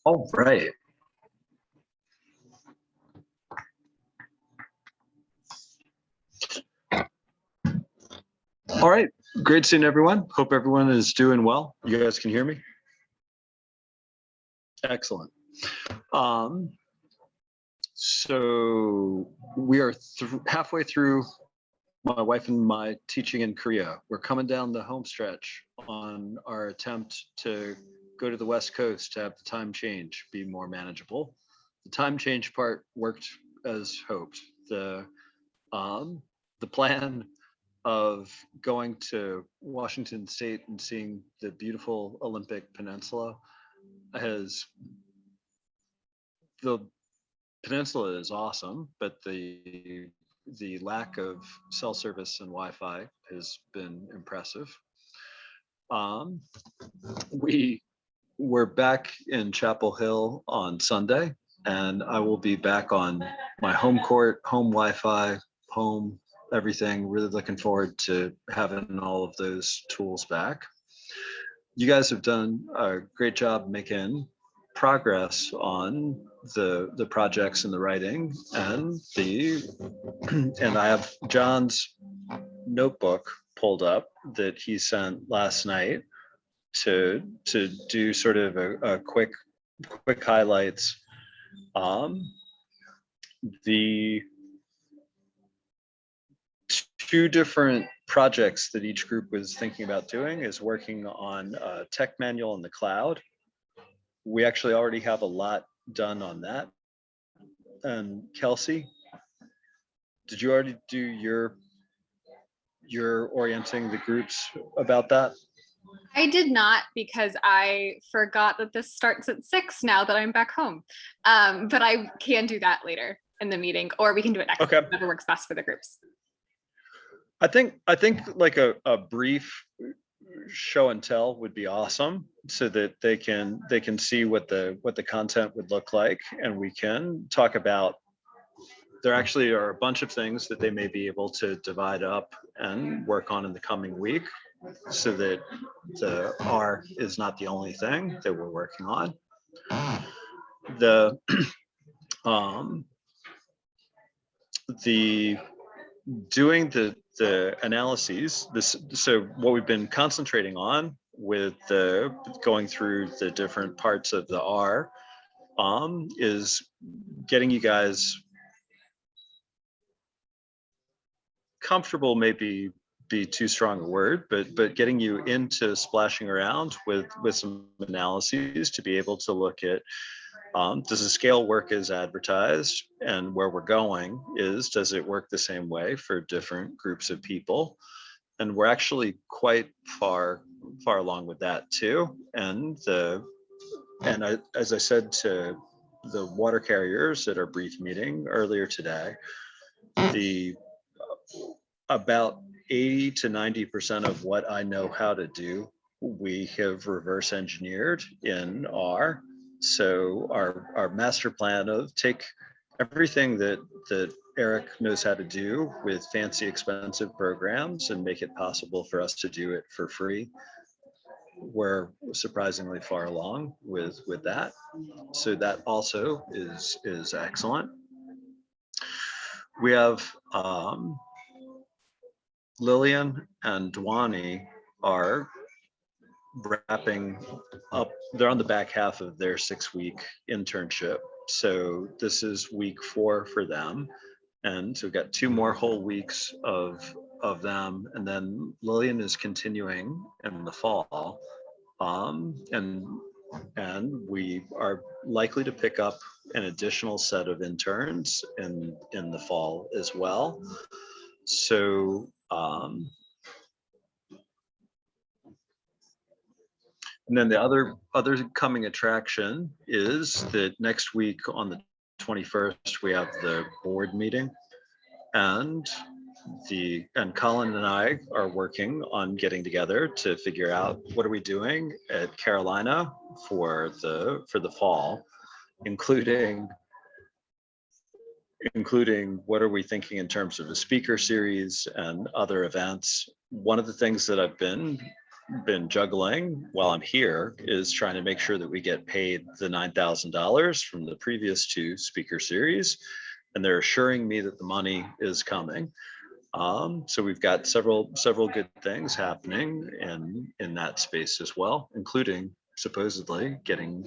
All right. All right. Great seeing everyone. Hope everyone is doing well. You guys can hear me? Excellent. So we are halfway through my wife and my teaching in Korea. We're coming down the home stretch on our attempt to go to the West Coast to have the time change be more manageable. The time change part worked as hoped. The plan of going to Washington State and seeing the beautiful Olympic Peninsula the peninsula is awesome, but the lack of cell service and Wi-Fi has been impressive. We're back in Chapel Hill on Sunday, and I will be back on my home court, home Wi-Fi, home everything. Really looking forward to having all of those tools back. You guys have done a great job making progress on the projects and the writing and and I have John's notebook pulled up that he sent last night to do sort of a quick highlights. The two different projects that each group was thinking about doing is working on a tech manual in the cloud. We actually already have a lot done on that. And Kelsey, did you already do your orienting the groups about that? I did not, because I forgot that this starts at 6 now that I'm back home. But I can do that later in the meeting, or we can do it next. Okay. Whatever works best for the groups. I think like a brief show and tell would be awesome, so that they can see what the content would look like, and we can talk about. There actually are a bunch of things that they may be able to divide up and work on in the coming week, so that the R is not the only thing that we're working on. The doing the analyses, so what we've been concentrating on with the going through the different parts of the R is getting you guys comfortable, maybe be too strong a word, but getting you into splashing around with some analyses to be able to look at, does the scale work as advertised, and where we're going is, does it work the same way for different groups of people? And we're actually quite far along with that too. And as I said to the water carriers at our brief meeting earlier today, about 80 to 90% of what I know how to do, we have reverse engineered in R. So our master plan of take everything that Eric knows how to do with fancy, expensive programs and make it possible for us to do it for free. We're surprisingly far along with that. So that also is excellent. We have Lillian and Dwani are wrapping up. They're on the back half of their 6-week internship. So this is week 4 for them. And so we've got 2 more whole weeks of them. And then Lillian is continuing in the fall. And we are likely to pick up an additional set of interns in the fall as well. So and then the other coming attraction is that next week on the 21st, we have the board meeting, and Colin and I are working on getting together to figure out what are we doing at Carolina for the fall, including what are we thinking in terms of a speaker series and other events. One of the things that I've been been juggling while I'm here is trying to make sure that we get paid the $9,000 from the previous two speaker series. And they're assuring me that the money is coming. So we've got several good things happening in that space as well, including supposedly getting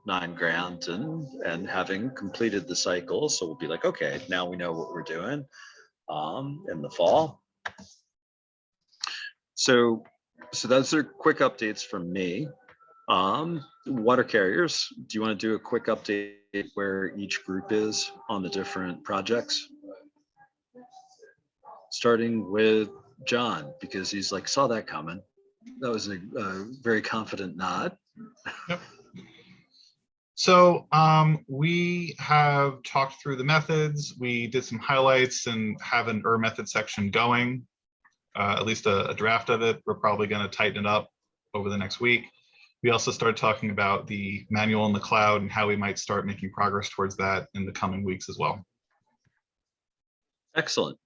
9 grand and having completed the cycle. So we'll be like, okay, now we know what we're doing in the fall. So those are quick updates from me. Water carriers, do you want to do a quick update where each group is on the different projects? Starting with John, because he's like, saw that coming. That was a very confident nod. Yep. So we have talked through the methods. We did some highlights and have an method section going, at least a draft of it. We're probably going to tighten it up over the next week. We also started talking about the manual in the cloud and how we might start making progress towards that in the coming weeks as well. Excellent.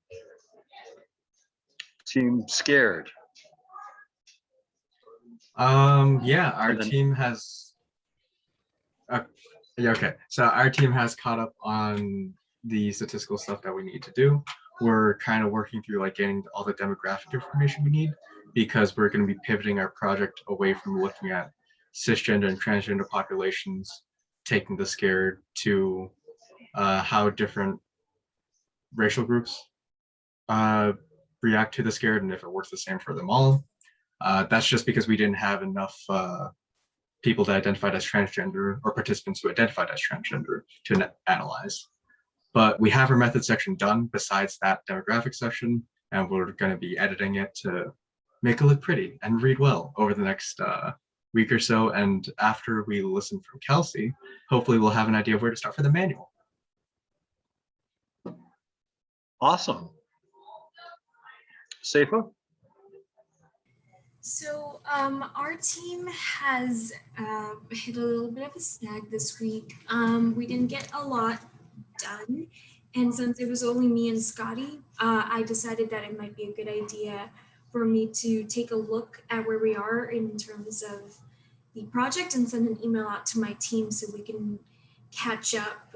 Team scared. Yeah, our team has okay, so our team has caught up on the statistical stuff that we need to do. We're kind of working through like getting all the demographic information we need, because we're going to be pivoting our project away from looking at cisgender and transgender populations taking the scared to how different racial groups react to the scared and if it works the same for them all. That's just because we didn't have enough people that identified as transgender or participants who identified as transgender to analyze. But we have our method section done besides that demographic section, and we're going to be editing it to make it look pretty and read well over the next week or so. And after we listen from Kelsey, hopefully we'll have an idea of where to start for the manual. Awesome. Seifa? So our team has hit a little bit of a snag this week. We didn't get a lot done. And since it was only me and Scotty, I decided that it might be a good idea for me to take a look at where we are in terms of the project and send an email out to my team so we can catch up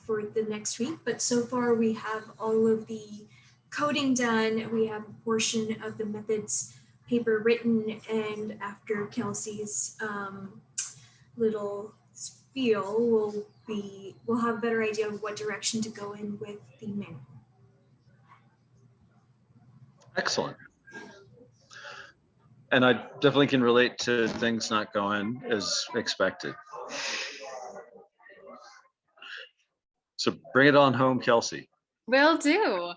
for the next week. But so far we have all of the coding done. We have a portion of the methods paper written, and after Kelsey's little spiel, we'll have a better idea of what direction to go in with the manual. Excellent. And I definitely can relate to things not going as expected. So bring it on home, Kelsey. Will do.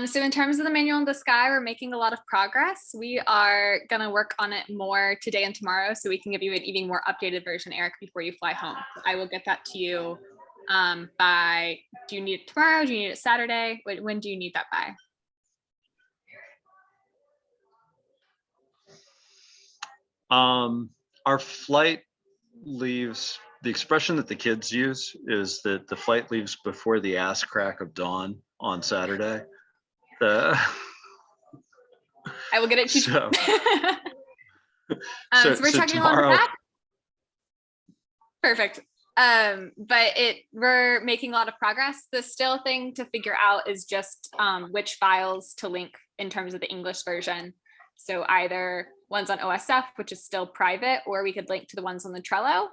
So in terms of the manual in the sky, we're making a lot of progress. We are going to work on it more today and tomorrow so we can give you an even more updated version, Eric, before you fly home. I will get that to you by, do you need it tomorrow? Do you need it Saturday? When do you need that by? Our flight leaves, the expression that the kids use is that the flight leaves before the ass crack of dawn on Saturday. I will get it to you. So, so we're checking along with tomorrow, that. Perfect. But we're making a lot of progress. The still thing to figure out is just which files to link in terms of the English version. So either ones on OSF, which is still private, or we could link to the ones on the Trello.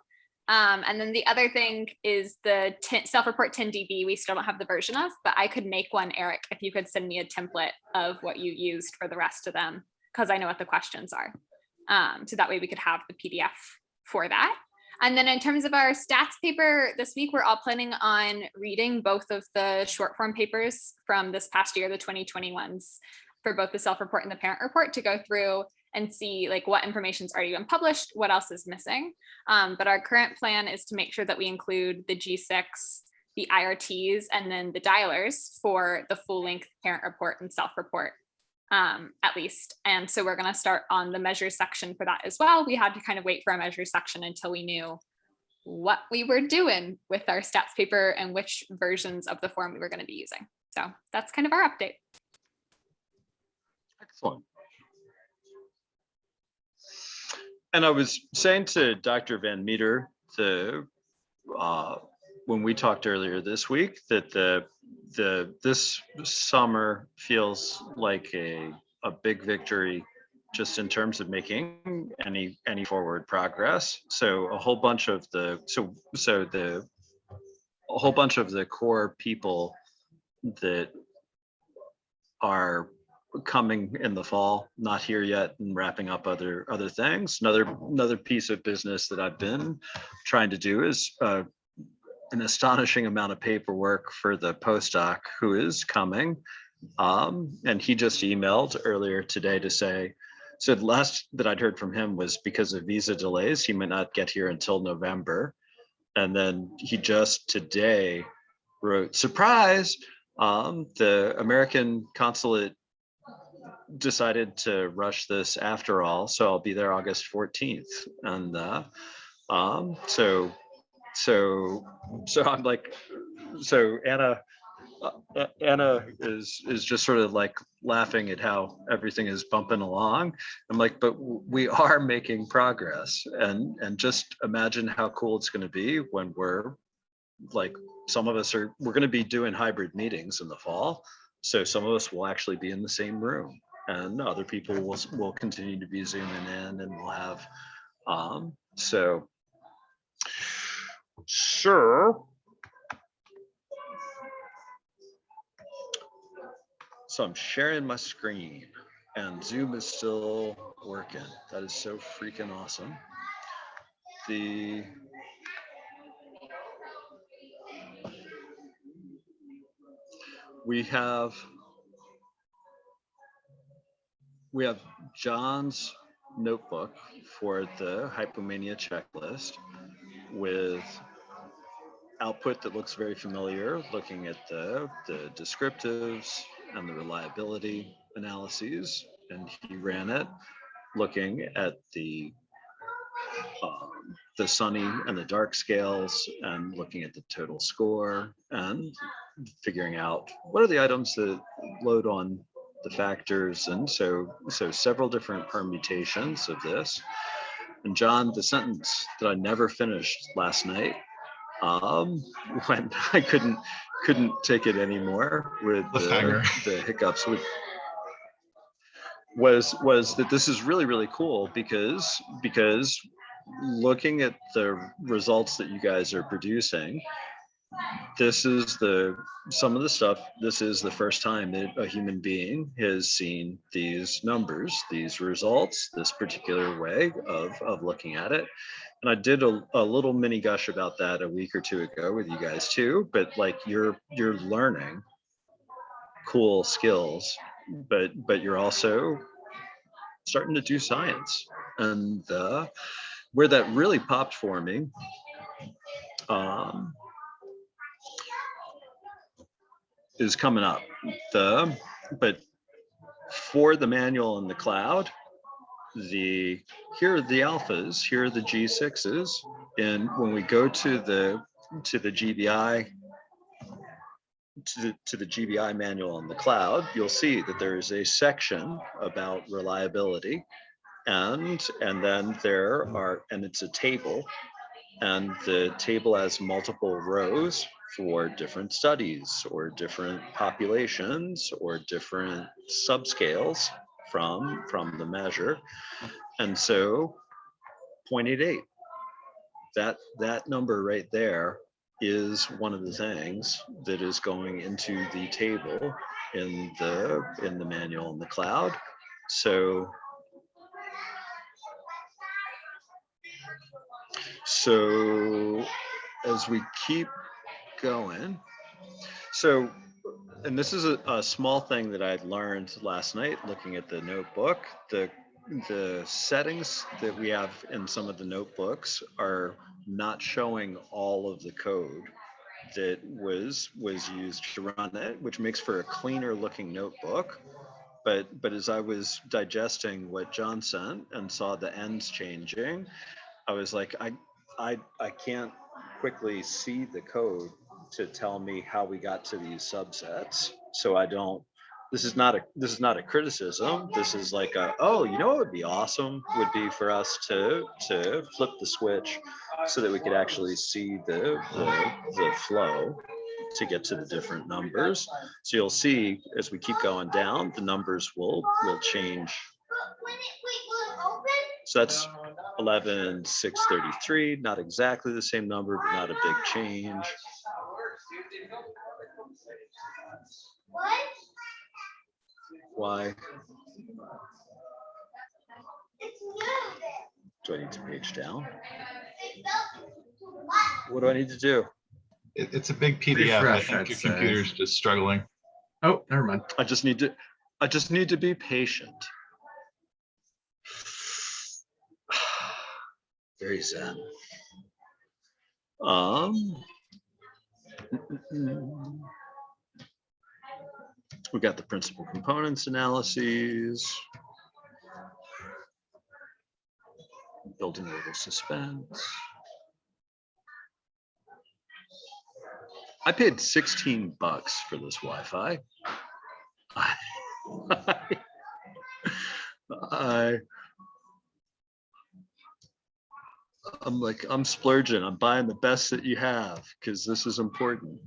And then the other thing is the self-report 10dB, we still don't have the version of, but I could make one, Eric, if you could send me a template of what you used for the rest of them, because I know what the questions are. So that way we could have the PDF for that. And then in terms of our stats paper this week, we're all planning on reading both of the short form papers from this past year, the 2021s, for both the self-report and the parent report, to go through and see like what information's already been published, what else is missing. But our current plan is to make sure that we include the G6, the IRTs, and then the dialers for the full length parent report and self-report, at least. And so we're gonna start on the measures section for that as well. We had to kind of wait for our measures section until we knew what we were doing with our stats paper and which versions of the form we were gonna be using. So that's kind of our update. excellent. And I was saying to Dr. Van Meter, when we talked earlier this week, that this summer feels like a big victory just in terms of making any forward progress. So a whole bunch of the core people that are coming in the fall, not here yet, and wrapping up other things. Another piece of business that I've been trying to do is an astonishing amount of paperwork for the postdoc who is coming. And he just emailed earlier today to say, so the last that I'd heard from him was because of visa delays, he might not get here until November. And then he just today wrote, surprise, the American consulate decided to rush this after all, so I'll be there August 14th. And so I'm like, so Anna is just sort of like laughing at how everything is bumping along. I'm like, but we are making progress, and just imagine how cool it's going to be when we're like, we're going to be doing hybrid meetings in the fall, so some of us will actually be in the same room, and other people will continue to be zooming in, and we'll have so I'm sharing my screen, and Zoom is still working. That is so freaking awesome. We have John's notebook for the hypomania checklist with output that looks very familiar, looking at the descriptives and the reliability analyses, and he ran it looking at the sunny and the dark scales, and looking at the total score, and figuring out what are the items that load on the factors, and so several different permutations of this. And John, the sentence that I never finished last night, when I couldn't take it anymore with the hiccups, was that this is really, really cool, because looking at the results that you guys are producing, this is some of the stuff, this is the first time that a human being has seen these numbers, these results, this particular way of looking at it. And I did a little mini gush about that a week or two ago with you guys too, but like you're learning cool skills, but you're also starting to do science. And where that really popped for me, is coming up. But for the manual in the cloud, here are the alphas, here are the G6s, and when we go to the GBI, to the GBI manual in the cloud, you'll see that there is a section about reliability, and then and it's a table, and the table has multiple rows for different studies or different populations or different subscales from the measure. And so 0.88, that number right there is one of the things that is going into the table in the manual in the cloud. So as we keep going, and this is a small thing that I learned last night looking at the notebook. The settings that we have in some of the notebooks are not showing all of the code that was used to run it, which makes for a cleaner looking notebook. But as I was digesting what John sent and saw the ends changing, I was like, I can't quickly see the code to tell me how we got to these subsets, so I don't this is not a criticism. This is like a, oh, you know what would be awesome would be for us to flip the switch so that we could actually see the flow to get to the different numbers. So you'll see as we keep going down, the numbers will change. So that's 11,633, not exactly the same number, but not a big change. Why? Do I need to page down? What do I need to do? It's a big PDF. Refresh, I think I'd your say. computer's just struggling. Oh, never mind. I just need to be patient. Very zen. We got the principal components analyses. Building a little suspense. I paid $16 for this Wi-Fi. I'm like, I'm splurging. I'm buying the best that you have because this is important.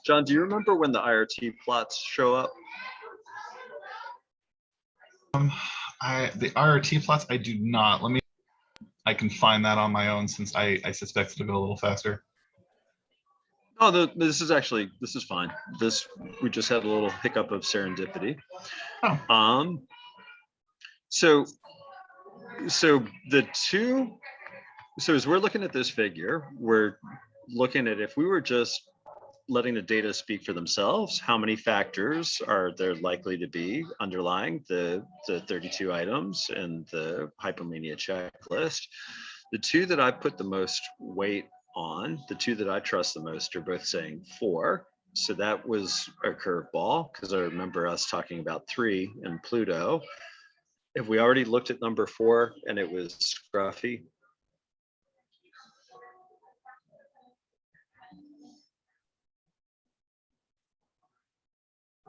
John, do you remember when the IRT plots show up? The RRT plots, I do not. I can find that on my own since I suspect it'll go a little faster. Oh, this is fine. We just had a little hiccup of serendipity. Oh. So as we're looking at this figure, we're looking at if we were just letting the data speak for themselves, how many factors are there likely to be underlying the 32 items in the hypomania checklist. The two that I put the most weight on, the two that I trust the most, are both saying 4. So that was a curveball because I remember us talking about 3 and Pluto. Have we already looked at number 4 and it was scruffy?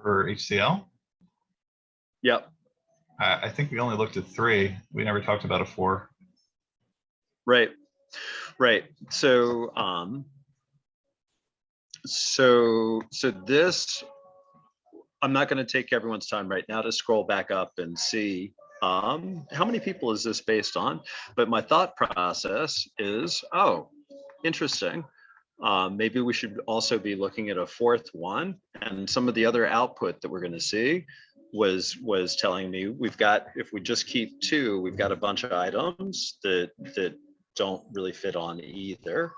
For HCL? Yep. I think we only looked at 3. We never talked about a 4. Right. So this, I'm not going to take everyone's time right now to scroll back up and see how many people is this based on, but my thought process is, oh, interesting. Maybe we should also be looking at a 4th one, and some of the other output that we're going to see was telling me if we just keep 2, we've got a bunch of items that don't really fit on either.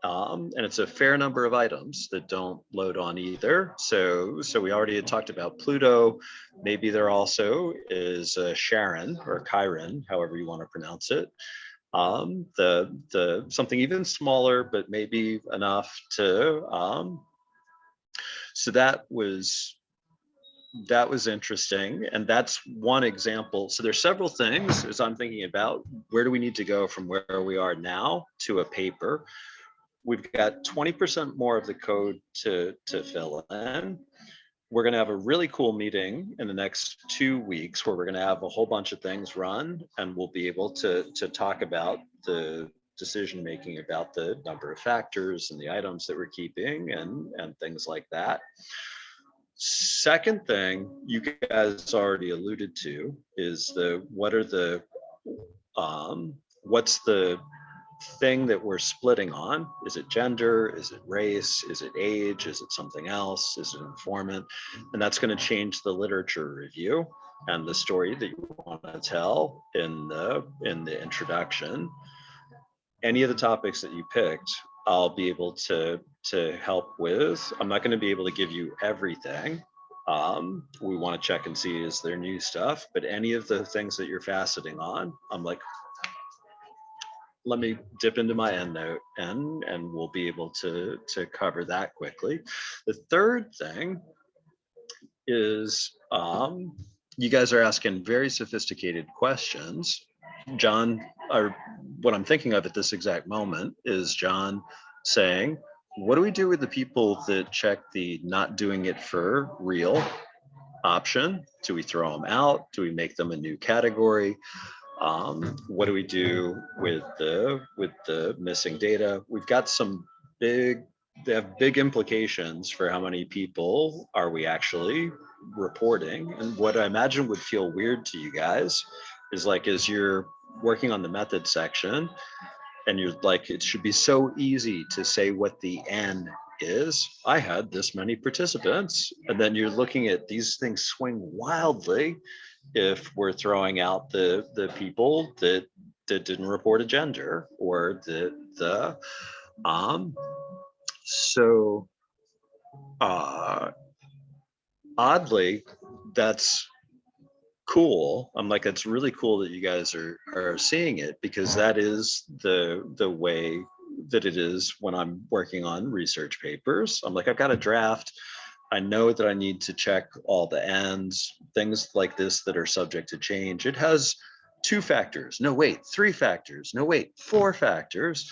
And it's a fair number of items that don't load on either. So we already had talked about Pluto. Maybe there also is Sharon or Chiron, however you want to pronounce it. The something even smaller, but maybe enough to. So that was interesting, and that's one example. So there's several things as I'm thinking about where do we need to go from where we are now to a paper. We've got 20% more of the code to fill in. We're going to have a really cool meeting in the next 2 weeks where we're going to have a whole bunch of things run, and we'll be able to talk about the decision making about the number of factors and the items that we're keeping and things like that. Second thing you guys already alluded to is what's the thing that we're splitting on? Is it gender? Is it race? Is it age? Is it something else? Is it informant? And that's going to change the literature review and the story that you want to tell in the introduction. Any of the topics that you picked, I'll be able to help with. I'm not going to be able to give you everything. We want to check and see is there new stuff, but any of the things that you're faceting on, I'm like, let me dip into my EndNote and we'll be able to cover that quickly. The third thing is you guys are asking very sophisticated questions. John, or what I'm thinking of at this exact moment is John saying, what do we do with the people that check the not doing it for real option? Do we throw them out? Do we make them a new category? What do we do with the missing data? We've got some they have big implications for how many people are we actually reporting. And what I imagine would feel weird to you guys is like, as you're working on the method section and you're like, it should be so easy to say what the N is. I had this many participants. And then you're looking at these things swing wildly if we're throwing out the people that didn't report a gender, or the so oddly, that's cool. I'm like, it's really cool that you guys are seeing it, because that is the way that it is when I'm working on research papers. I'm like, I've got a draft. I know that I need to check all the ends, things like this that are subject to change. It has 2 factors. No, wait, 3 factors. No, wait, 4 factors.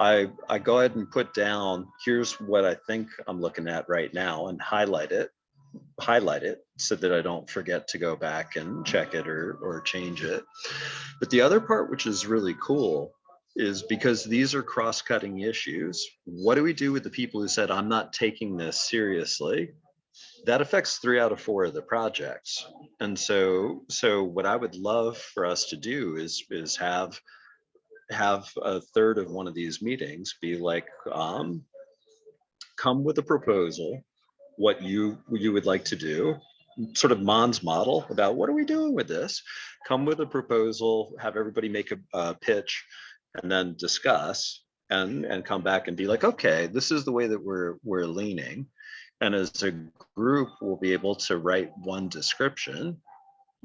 I go ahead and put down, here's what I think I'm looking at right now, and highlight it so that I don't forget to go back and check it or change it. But the other part, which is really cool, is because these are cross-cutting issues. What do we do with the people who said, I'm not taking this seriously? That affects 3 out of 4 of the projects. And so what I would love for us to do is have a third of one of these meetings be like, come with a proposal, what you would like to do, sort of Mon's model about what are we doing with this? Come with a proposal, have everybody make a pitch, and then discuss and come back and be like, okay, this is the way that we're leaning. And as a group, we'll be able to write one description.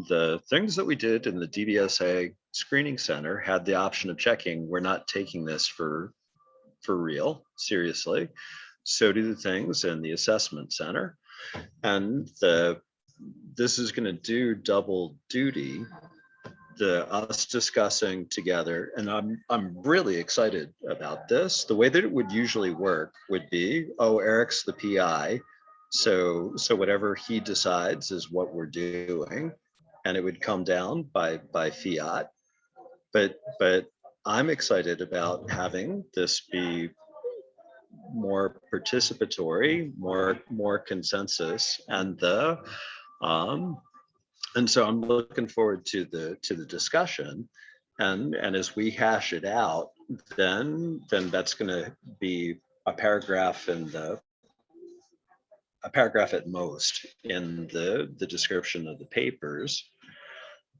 The things that we did in the DBSA screening center had the option of checking, we're not taking this for real, seriously. So do the things in the assessment center. And this is going to do double duty, us discussing together. And I'm really excited about this. The way that it would usually work would be, oh, Eric's the PI, so whatever he decides is what we're doing, and it would come down by fiat. But I'm excited about having this be more participatory, more consensus, and so I'm looking forward to the discussion, and as we hash it out, then that's going to be a paragraph at most in the description of the papers.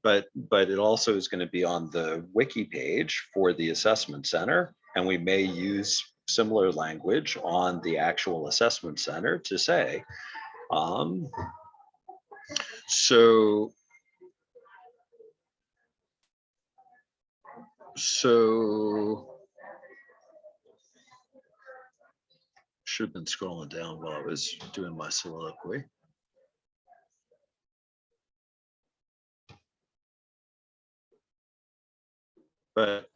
But it also is going to be on the wiki page for the assessment center, and we may use similar language on the actual assessment center to say, so should have been scrolling down while I was doing my soliloquy. But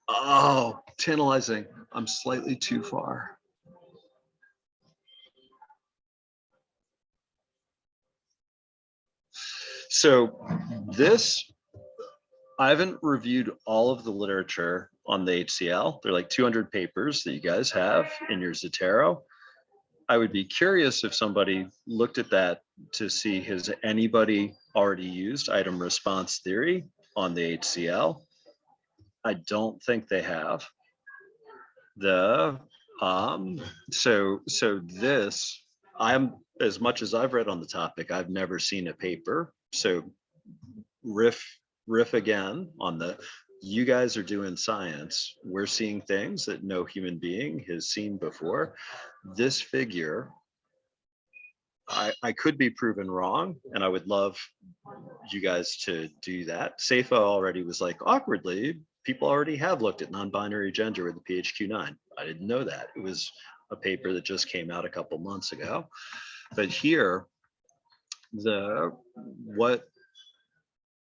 oh, tantalizing. I'm slightly too far. So this, I haven't reviewed all of the literature on the HCL. They're like 200 papers that you guys have in your Zotero. I would be curious if somebody looked at that to see, has anybody already used item response theory on the HCL? I don't think they have. So this, I'm, as much as I've read on the topic, I've never seen a paper. So riff again on you guys are doing science. We're seeing things that no human being has seen before. This figure, I could be proven wrong, and I would love you guys to do that. Seifa already was like, awkwardly, people already have looked at non-binary gender with the PHQ-9. I didn't know that. It was a paper that just came out a couple months ago. But here, the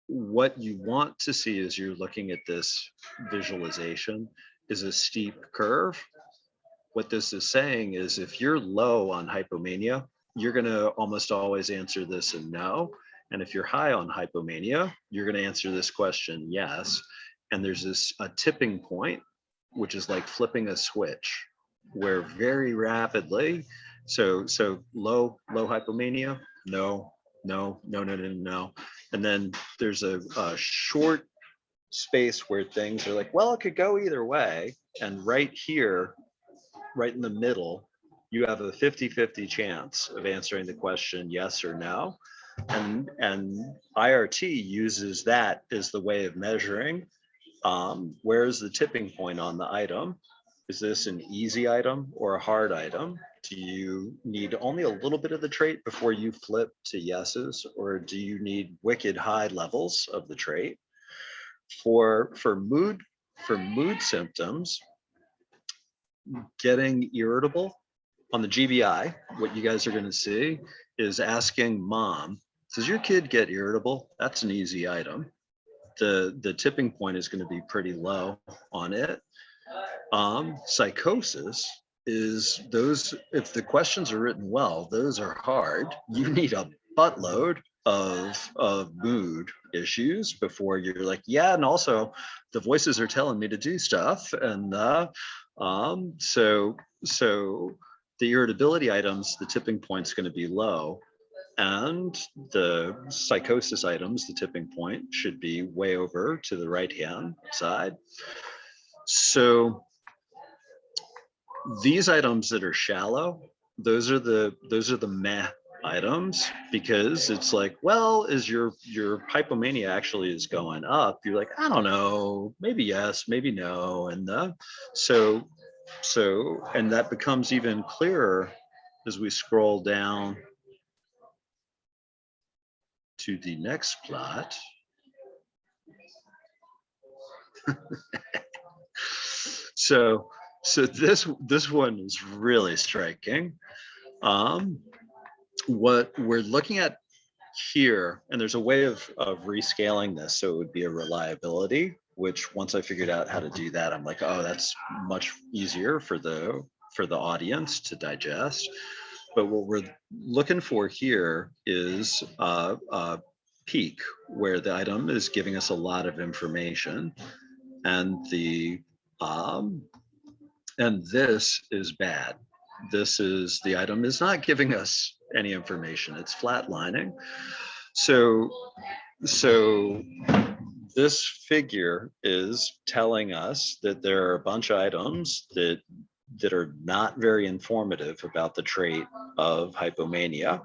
what you want to see as you're looking at this visualization is a steep curve. What this is saying is if you're low on hypomania, you're going to almost always answer this in no. And if you're high on hypomania, you're going to answer this question yes. And there's a tipping point, which is like flipping a switch, where very rapidly, so low hypomania, no, no, no, no, no, no. And then there's a short space where things are like, well, it could go either way. And right here, right in the middle, you have a 50-50 chance of answering the question yes or no. And IRT uses that as the way of measuring where is the tipping point on the item. Is this an easy item or a hard item? Do you need only a little bit of the trait before you flip to yeses, or do you need wicked high levels of the trait? For mood symptoms, getting irritable on the GBI, what you guys are going to see is asking mom, does your kid get irritable? That's an easy item. The tipping point is going to be pretty low on it. Psychosis is those, if the questions are written well, those are hard. You need a buttload of mood issues before you're like, yeah, and also the voices are telling me to do stuff. And so the irritability items, the tipping point's going to be low. And the psychosis items, the tipping point should be way over to the right-hand side. So these items that are shallow, those are the meh items, because it's like, well, is your hypomania actually is going up? You're like, I don't know, maybe yes, maybe no. And so and that becomes even clearer as we scroll down to the next plot. So this one is really striking. What we're looking at here, and there's a way of rescaling this so it would be a reliability, which once I figured out how to do that, I'm like, oh, that's much easier for the audience to digest. But what we're looking for here is a peak where the item is giving us a lot of information, and and this is bad. This is, the item is not giving us any information. It's flatlining. So this figure is telling us that there are a bunch of items that are not very informative about the trait of hypomania.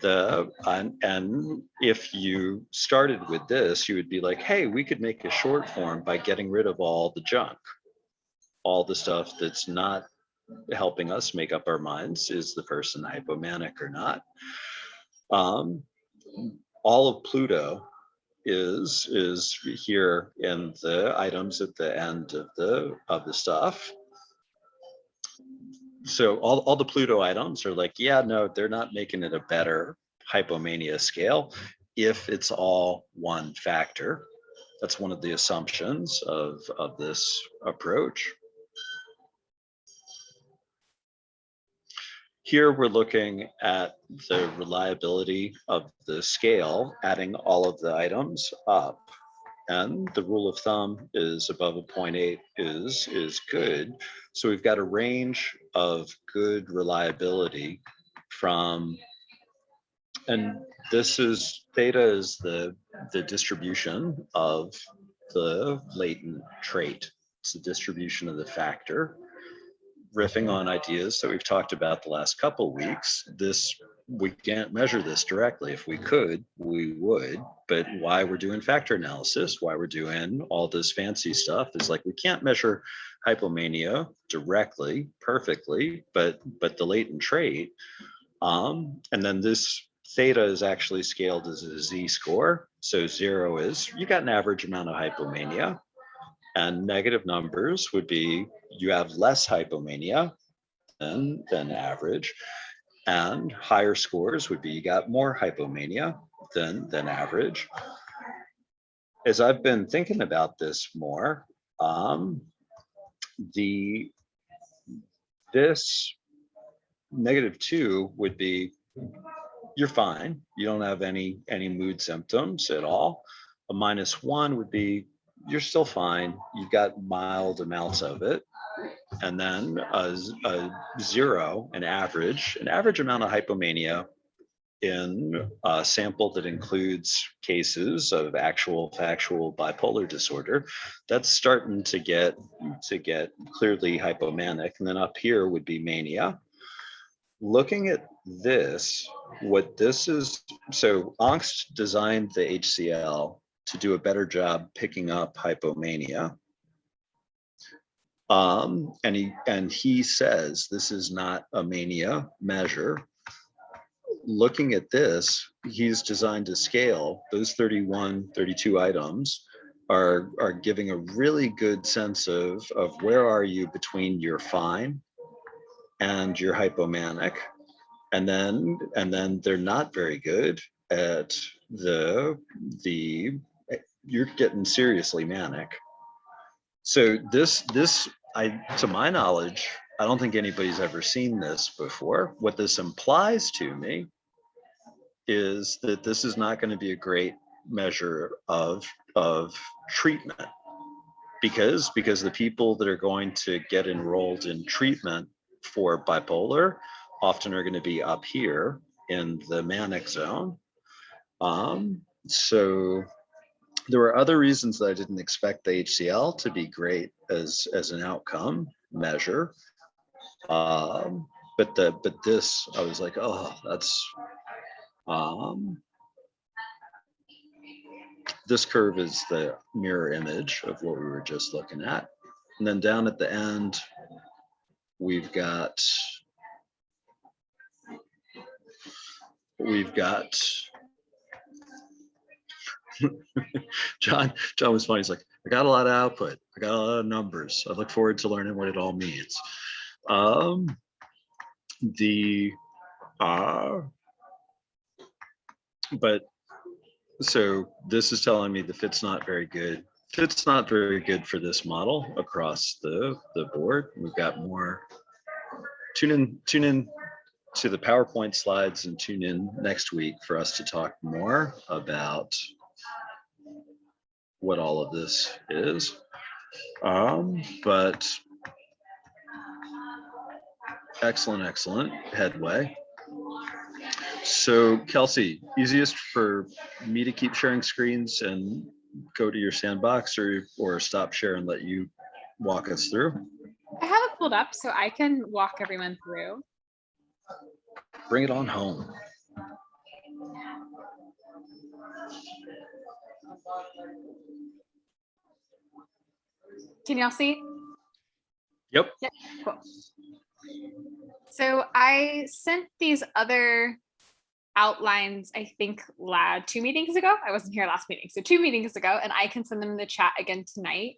And if you started with this, you would be like, hey, we could make a short form by getting rid of all the junk, all the stuff that's not helping us make up our minds. Is the person hypomanic or not? All of Pluto is here in the items at the end of the stuff. So all the Pluto items are like, yeah, no, they're not making it a better hypomania scale if it's all one factor. That's one of the assumptions of this approach. Here we're looking at the reliability of the scale, adding all of the items up. And the rule of thumb is above a 0.8 is good. So we've got a range of good reliability from, and this is, theta is the distribution of the latent trait. It's the distribution of the factor. Riffing on ideas that we've talked about the last couple weeks, we can't measure this directly. If we could, we would. But why we're doing factor analysis, why we're doing all this fancy stuff is like, we can't measure hypomania directly, perfectly, but the latent trait. And then this theta is actually scaled as a z-score. So 0 is you got an average amount of hypomania, and negative numbers would be you have less hypomania than average. And higher scores would be you got more hypomania than average. As I've been thinking about this more, this -2 would be you're fine. You don't have any mood symptoms at all. A -1 would be you're still fine. You've got mild amounts of it. And then a 0, an average amount of hypomania in a sample that includes cases of actual factual bipolar disorder, that's starting to get clearly hypomanic. And then up here would be mania. Looking at this, what this is, so Angst designed the HCL to do a better job picking up hypomania. And he says this is not a mania measure. Looking at this, he's designed a scale. Those 31, 32 items are giving a really good sense of where are you between your fine and your hypomanic. And then they're not very good at the you're getting seriously manic. So this to my knowledge, I don't think anybody's ever seen this before. What this implies to me is that this is not going to be a great measure of treatment, because the people that are going to get enrolled in treatment for bipolar often are going to be up here in the manic zone. So there were other reasons that I didn't expect the HCL to be great as an outcome measure. But this, I was like, oh, that's this curve is the mirror image of what we were just looking at. And then down at the end, we've got John was funny. He's like, I got a lot of output. I got a lot of numbers. I look forward to learning what it all means. But so this is telling me the fit's not very good. Fit's not very good for this model across the board. We've got more. Tune in to the PowerPoint slides and tune in next week for us to talk more about what all of this is. But excellent headway. So Kelsey, easiest for me to keep sharing screens and go to your sandbox, or stop share and let you walk us through? I have it pulled up so I can walk everyone through. Bring it on home. Can y'all see? Yep. Yep, cool. So I sent these other outlines, I think 2 meetings ago. I wasn't here last meeting, so 2 meetings ago, and I can send them in the chat again tonight.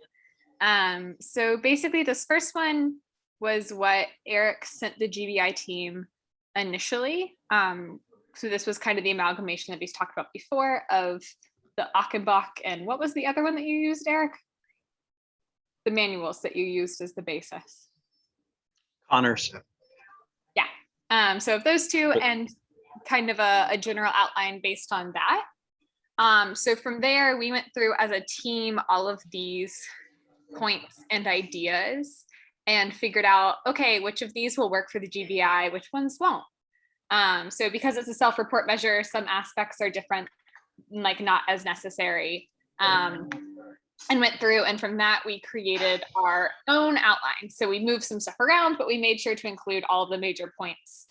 So basically this first one was what Eric sent the GBI team initially. So this was kind of the amalgamation that he's talked about before of the Achenbach and what was the other one that you used, Eric? The manuals that you used as the basis. Connors. Yeah. So of those two, and kind of a general outline based on that. So from there, we went through as a team all of these points and ideas and figured out, okay, which of these will work for the GBI, which ones won't. So because it's a self-report measure, some aspects are different, like not as necessary. And went through, and from that we created our own outline. So we moved some stuff around, but we made sure to include all of the major points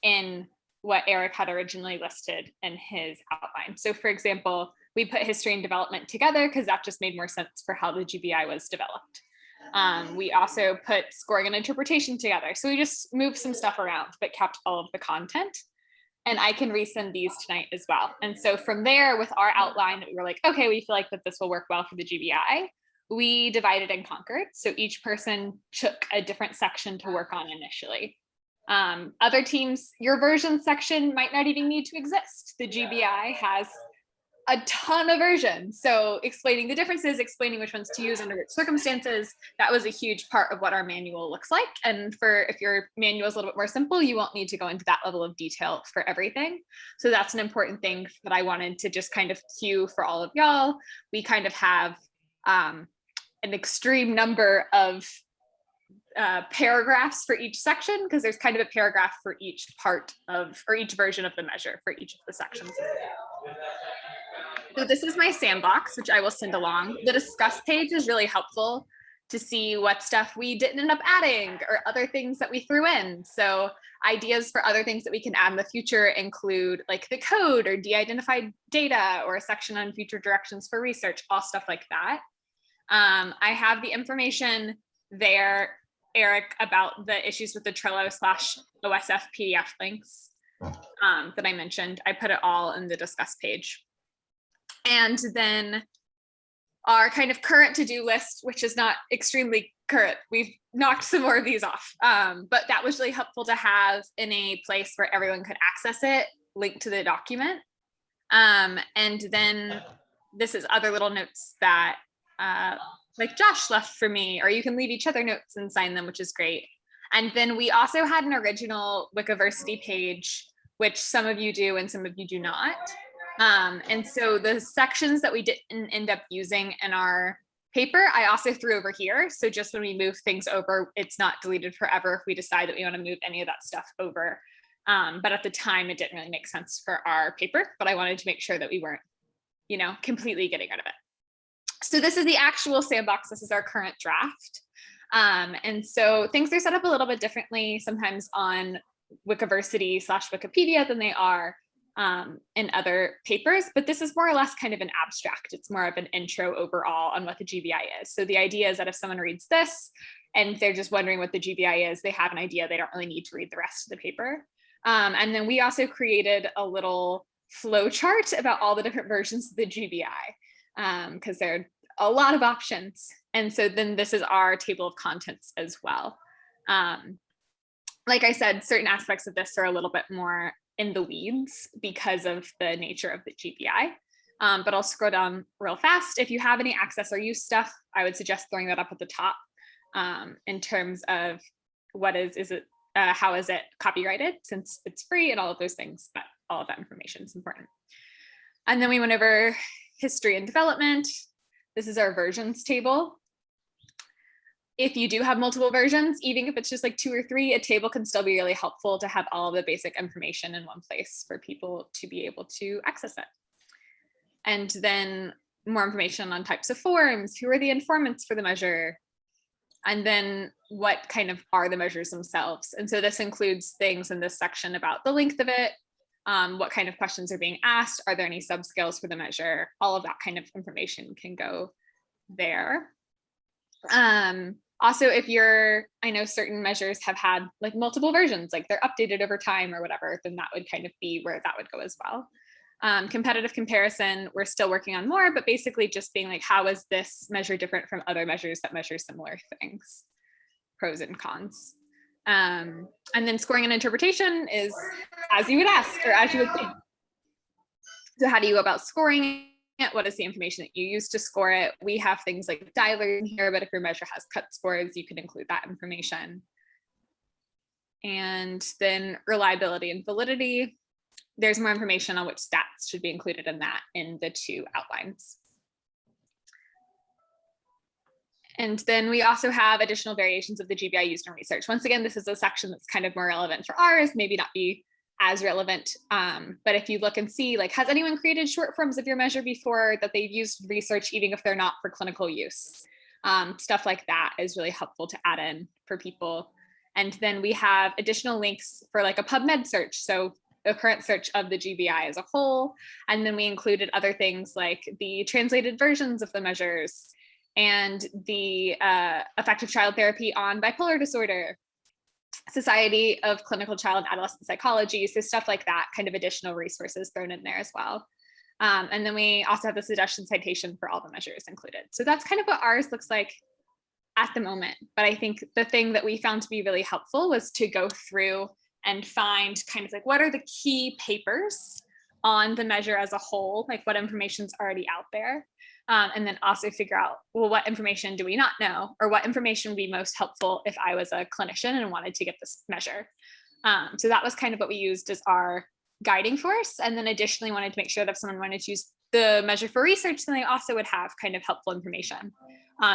in what Eric had originally listed in his outline. So for example, we put history and development together because that just made more sense for how the GBI was developed. We also put scoring and interpretation together. So we just moved some stuff around, but kept all of the content. And I can resend these tonight as well. And so from there, with our outline that we were like, okay, we feel like that this will work well for the GBI, we divided and conquered. So each person took a different section to work on initially. Other teams, your version section might not even need to exist. The GBI has a ton of versions. So explaining the differences, explaining which ones to use under which circumstances, that was a huge part of what our manual looks like. And if your manual is a little bit more simple, you won't need to go into that level of detail for everything. So that's an important thing that I wanted to just kind of cue for all of y'all. We kind of have an extreme number of paragraphs for each section, because there's kind of a paragraph for each part of, or each version of the measure for each of the sections. So this is my sandbox, which I will send along. The discuss page is really helpful to see what stuff we didn't end up adding or other things that we threw in. So ideas for other things that we can add in the future include like the code or de-identified data or a section on future directions for research, all stuff like that. I have the information there, Eric, about the issues with the Trello/OSF PDF links that I mentioned. I put it all in the discuss page. And then our kind of current to-do list, which is not extremely current. We've knocked some more of these off, but that was really helpful to have in a place where everyone could access it, linked to the document. And then this is other little notes that like Josh left for me, or you can leave each other notes and sign them, which is great. And then we also had an original Wikiversity page, which some of you do and some of you do not. And so the sections that we didn't end up using in our paper, I also threw over here. So just when we move things over, it's not deleted forever if we decide that we want to move any of that stuff over. But at the time, it didn't really make sense for our paper, but I wanted to make sure that we weren't, completely getting rid of it. So this is the actual sandbox. This is our current draft. And so things are set up a little bit differently sometimes on Wikiversity/Wikipedia than they are in other papers, but this is more or less kind of an abstract. It's more of an intro overall on what the GBI is. So the idea is that if someone reads this and they're just wondering what the GBI is, they have an idea. They don't really need to read the rest of the paper. And then we also created a little flow chart about all the different versions of the GBI, because there are a lot of options. And so then this is our table of contents as well. Like I said, certain aspects of this are a little bit more in the weeds because of the nature of the GBI. But I'll scroll down real fast. If you have any access or use stuff, I would suggest throwing that up at the top in terms of how is it copyrighted, since it's free and all of those things, but all of that information is important. And then we went over history and development. This is our versions table. If you do have multiple versions, even if it's just like 2 or 3, a table can still be really helpful to have all of the basic information in one place for people to be able to access it. And then more information on types of forms, who are the informants for the measure, and then what kind of are the measures themselves. And so this includes things in this section about the length of it, what kind of questions are being asked, are there any subscales for the measure, all of that kind of information can go there. Also, I know certain measures have had like multiple versions, like they're updated over time or whatever, then that would kind of be where that would go as well. Competitive comparison, we're still working on more, but basically just being like, how is this measure different from other measures that measure similar things? Pros and cons. And then scoring and interpretation is as you would ask, or as you would think. So how do you go about scoring it? What is the information that you use to score it? We have things like dialers in here, but if your measure has cut scores, you can include that information. And then reliability and validity. There's more information on which stats should be included in that in the 2 outlines. And then we also have additional variations of the GBI used in research. Once again, this is a section that's kind of more relevant for ours, maybe not be as relevant. But if you look and see, like, has anyone created short forms of your measure before that they've used research, even if they're not for clinical use? Stuff like that is really helpful to add in for people. And then we have additional links for like a PubMed search. So a current search of the GBI as a whole. And then we included other things like the translated versions of the measures and the effective child therapy on bipolar disorder, Society of Clinical Child and Adolescent Psychology. So stuff like that, kind of additional resources thrown in there as well. And then we also have the suggestion citation for all the measures included. So that's kind of what ours looks like at the moment. But I think the thing that we found to be really helpful was to go through and find kind of like what are the key papers on the measure as a whole, like what information's already out there. And then also figure out, well, what information do we not know, or what information would be most helpful if I was a clinician and wanted to get this measure. So that was kind of what we used as our guiding force. And then additionally wanted to make sure that if someone wanted to use the measure for research, then they also would have kind of helpful information.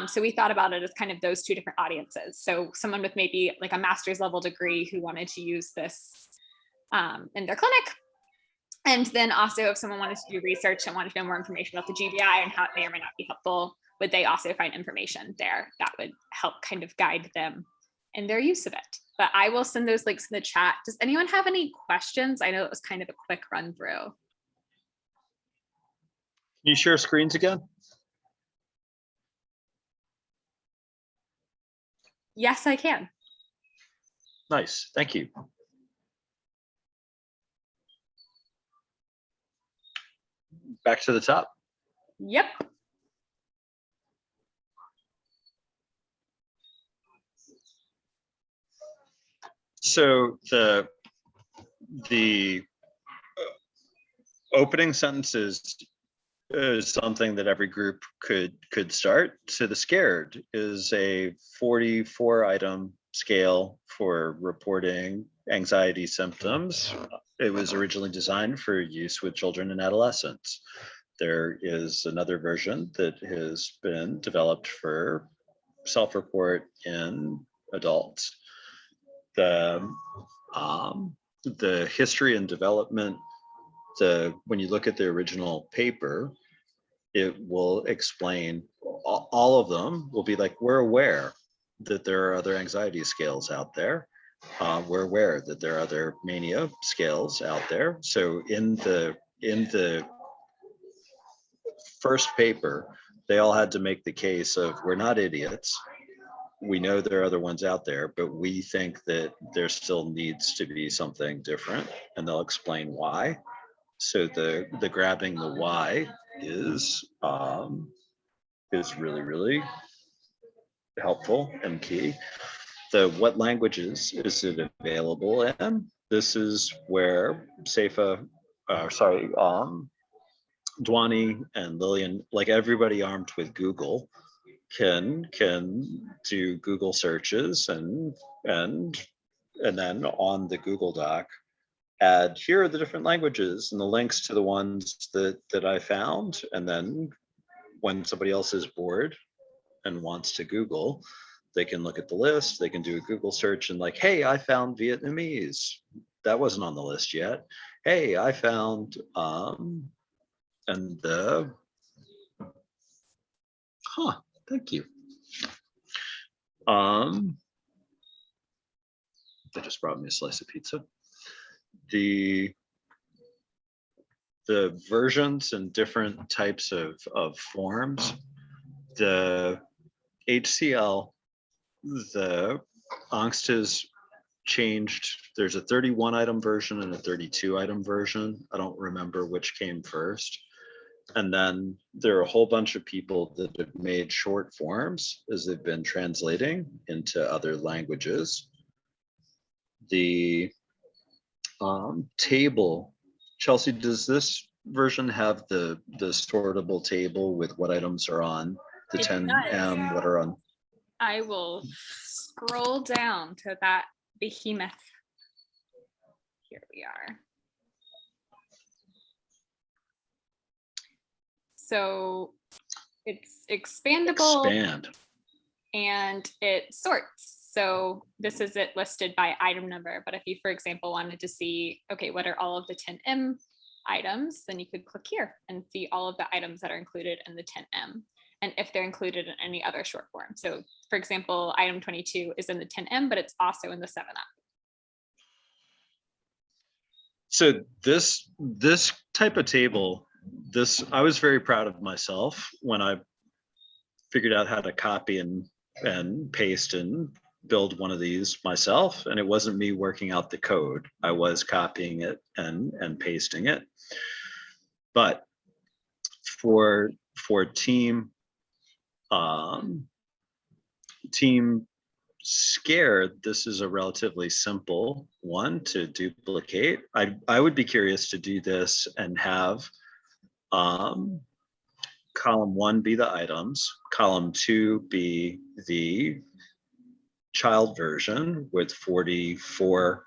So we thought about it as kind of those two different audiences. So someone with maybe like a master's level degree who wanted to use this in their clinic. And then also if someone wanted to do research and wanted to know more information about the GBI and how it may or may not be helpful, would they also find information there that would help kind of guide them in their use of it. But I will send those links in the chat. Does anyone have any questions? I know it was kind of a quick run through. Can you share screens again? Yes, I can. Nice, thank you. Back to the top. Yep. So the opening sentences is something that every group could start. So the SCARED is a 44 item scale for reporting anxiety symptoms. It was originally designed for use with children and adolescents. There is another version that has been developed for self-report in adults. The history and development, when you look at the original paper, it will explain, all of them will be like, we're aware that there are other anxiety scales out there. We're aware that there are other mania scales out there. So in the first paper, they all had to make the case of, we're not idiots. We know there are other ones out there, but we think that there still needs to be something different, and they'll explain why. So the grabbing the why is really, really helpful and key. The what languages is it available in? This is where Seifa, Dwani and Lillian, like everybody armed with Google, can do Google searches and then on the Google Doc add, here are the different languages and the links to the ones that I found. And then when somebody else is bored and wants to Google, they can look at the list, they can do a Google search and like, hey, I found Vietnamese. That wasn't on the list yet. Hey, I found, thank you. They just brought me a slice of pizza. The versions and different types of forms, the HCL, the angst has changed. There's a 31 item version and a 32 item version. I don't remember which came first. And then there are a whole bunch of people that have made short forms as they've been translating into other languages. The table, Chelsea, does this version have the sortable table with what items are on the It 10M, what are on? I will scroll down to that behemoth. Here we are. So it's expandable. Expand. And it sorts. So this is it listed by item number. But if you, for example, wanted to see, okay, what are all of the 10M items, then you could click here and see all of the items that are included in the 10M. And if they're included in any other short form. So for example, item 22 is in the 10M, but it's also in the 7up. So this type of table, I was very proud of myself when I figured out how to copy and paste and build one of these myself. And it wasn't me working out the code. I was copying it and pasting it. But for team scared, this is a relatively simple one to duplicate. I would be curious to do this and have column 1 be the items, column 2 be the child version with 44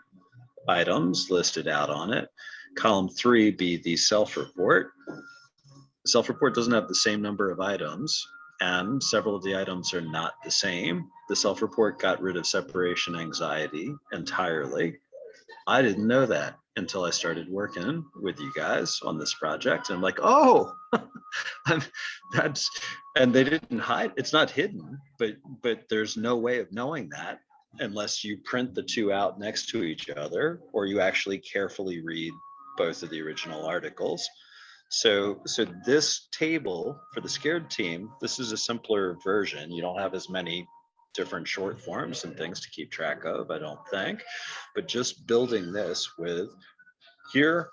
items listed out on it. Column 3 be the self-report. The self-report doesn't have the same number of items, and several of the items are not the same. The self-report got rid of separation anxiety entirely. I didn't know that until I started working with you guys on this project. And I'm like, oh, and they didn't hide. It's not hidden, but there's no way of knowing that unless you print the two out next to each other, or you actually carefully read both of the original articles. So this table for the scared team, this is a simpler version. You don't have as many different short forms and things to keep track of, I don't think. But just building this with, here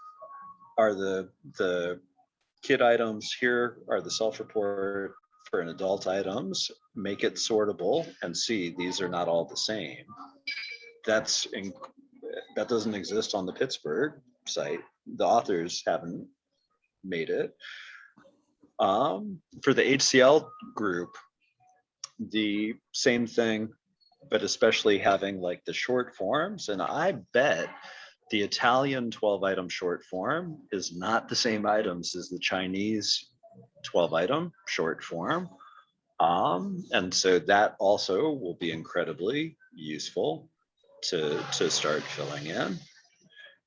are the kid items, here are the self-report for an adult items, make it sortable and see these are not all the same. That doesn't exist on the Pittsburgh site. The authors haven't made it. For the HCL group, the same thing, but especially having like the short forms. And I bet the Italian 12-item short form is not the same items as the Chinese 12-item short form. And so that also will be incredibly useful to start filling in.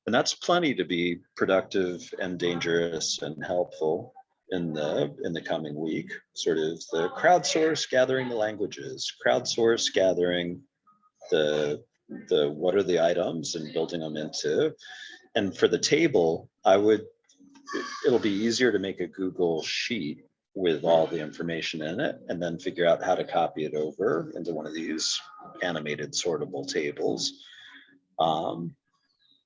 And that's plenty to be productive and dangerous and helpful in the coming week. Sort of the crowdsource gathering the languages, crowdsource gathering the what are the items and building them into. And for the table, it'll be easier to make a Google sheet with all the information in it and then figure out how to copy it over into one of these animated sortable tables.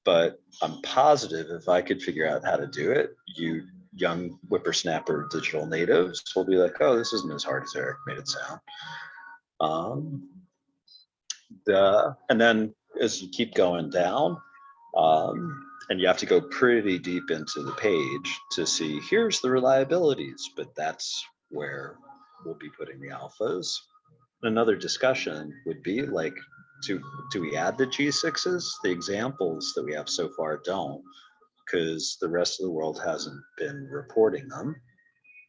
But I'm positive if I could figure out how to do it, you young whippersnapper digital natives will be like, oh, this isn't as hard as Eric made it sound. And then as you keep going down, and you have to go pretty deep into the page to see, here's the reliabilities, but that's where we'll be putting the alphas. Another discussion would be like, do we add the G6s? The examples that we have so far don't, because the rest of the world hasn't been reporting them,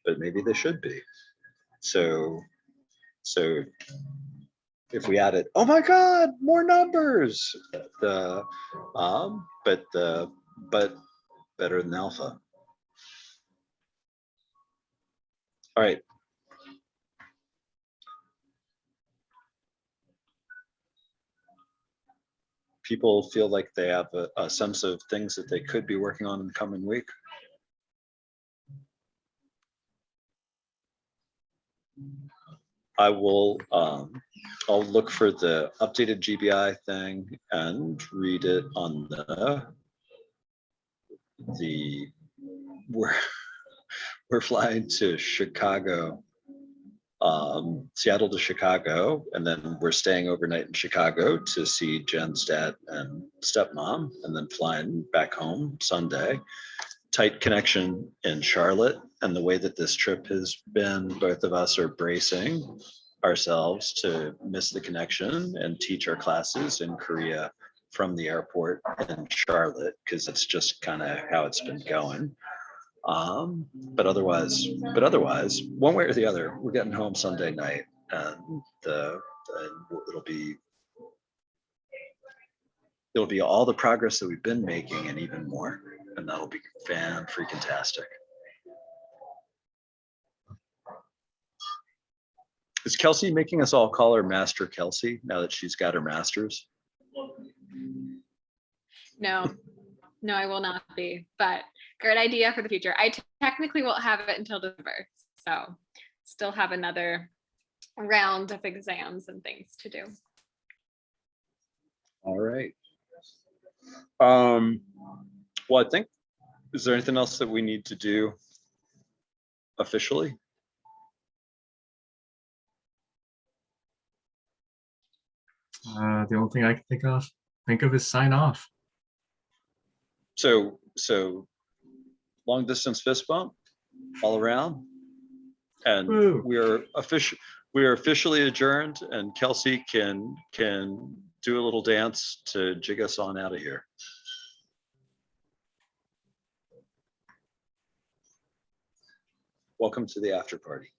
but maybe they should be. So if we added, oh my God, more numbers, but better than alpha. All right. People feel like they have a sense of things that they could be working on in the coming week. I will, I'll look for the updated GBI thing and read it on we're flying to Chicago, Seattle to Chicago, and then we're staying overnight in Chicago to see Jen's dad and stepmom, and then flying back home Sunday. Tight connection in Charlotte, and the way that this trip has been, both of us are bracing ourselves to miss the connection and teach our classes in Korea from the airport in Charlotte, because that's just kind of how it's been going. But otherwise, one way or the other, we're getting home Sunday night, and it'll be all the progress that we've been making and even more, and that'll be fan-freaking-tastic. Is Kelsey making us all call her Master Kelsey now that she's got her master's? No, I will not be, but great idea for the future. I technically won't have it until December, so still have another round of exams and things to do. All right. Well, I think, is there anything else that we need to do officially? The only thing I can think of is sign off. So long distance fist bump all around. And Woo. we are officially adjourned, and Kelsey can do a little dance to jig us on out of here. Welcome to the after party.